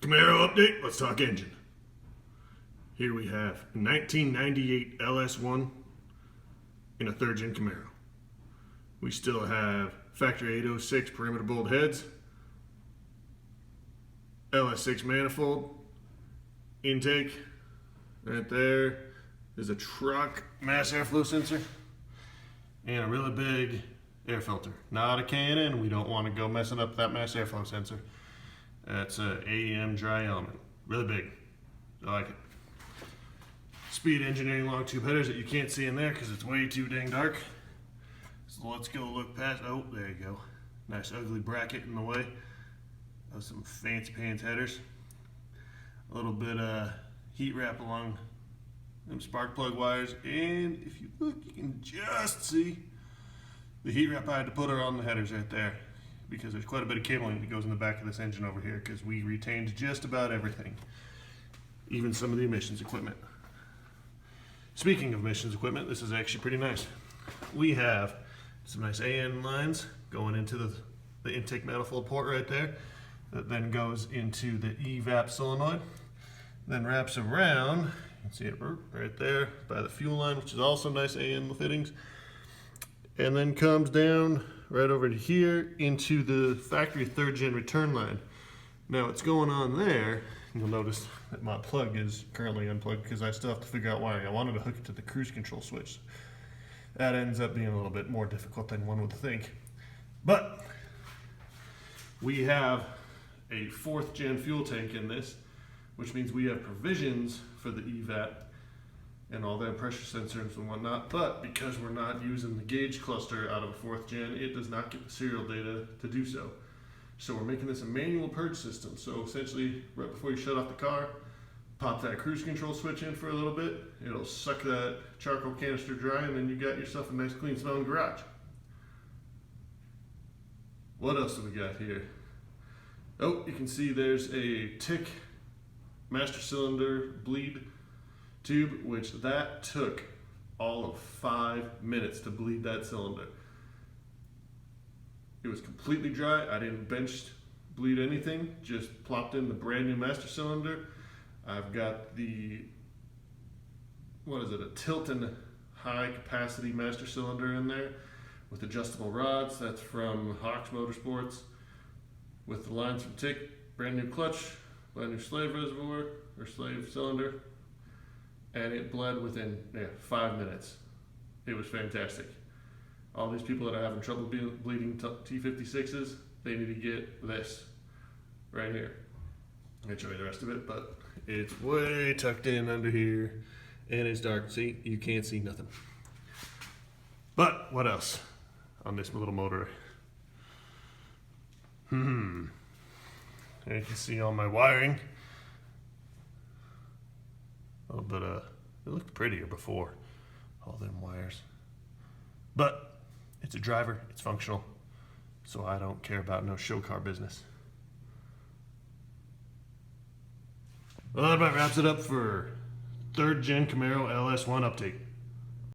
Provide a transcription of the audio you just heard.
Camaro update, let's talk engine. Here we have a 1998 LS1 in a third gen Camaro. We still have factory 806 perimeter bolt heads, LS6 manifold, intake. Right there is a truck mass airflow sensor and a really big air filter. Not a K&N, we don't want to go messing up that mass airflow sensor. That's a AEM dry element. Really big. I like it. Speed engineering long tube headers that you can't see in there because it's way too dang dark. So let's go look past. Oh, there you go. Nice ugly bracket in the way of some fancy pants headers. A little bit of heat wrap along them spark plug wires. And if you look, you can just see the heat wrap I had to put on the headers right there, because there's quite a bit of cabling that goes in the back of this engine over here, because we retained just about everything, even some of the emissions equipment. Speaking of emissions equipment, this is actually pretty nice. We have some nice AN lines going into the intake manifold port right there, that then goes into the evap solenoid, then wraps around, you can see it right there by the fuel line, which is also nice AN fittings, and then comes down right over to here into the factory third gen return line. Now what's going on there, you'll notice that my plug is currently unplugged because I still have to figure out wiring. I wanted to hook it to the cruise control switch. That ends up being a little bit more difficult than one would think. But we have a fourth gen fuel tank in this, which means we have provisions for the evap and all their pressure sensors and whatnot, but because we're not using the gauge cluster out of a fourth gen, it does not get the serial data to do so. So we're making this a manual purge system. So essentially, right before you shut off the car, pop that cruise control switch in for a little bit, it'll suck that charcoal canister dry, and then you got yourself a nice clean smelling garage. What else do we got here? Oh, you can see there's a tick master cylinder bleed tube, which that took all of 5 minutes to bleed that cylinder. It was completely dry. I didn't bench bleed anything, just plopped in the brand new master cylinder. I've got the, a Tilton high capacity master cylinder in there with adjustable rods. That's from Hawks Motorsports, with the lines from Tick, brand new clutch, brand new slave reservoir or slave cylinder. And it bled within 5 minutes. It was fantastic. All these people that are having trouble bleeding T56s, they need to get this right here. I can show you the rest of it, but it's way tucked in under here, and it's dark. See, you can't see nothing. But what else on this little motor? You can see all my wiring. A little bit of, it looked prettier before, all them wires. But it's a driver, it's functional, so I don't care about no show car business. Well, that about wraps it up for third gen Camaro LS1 update.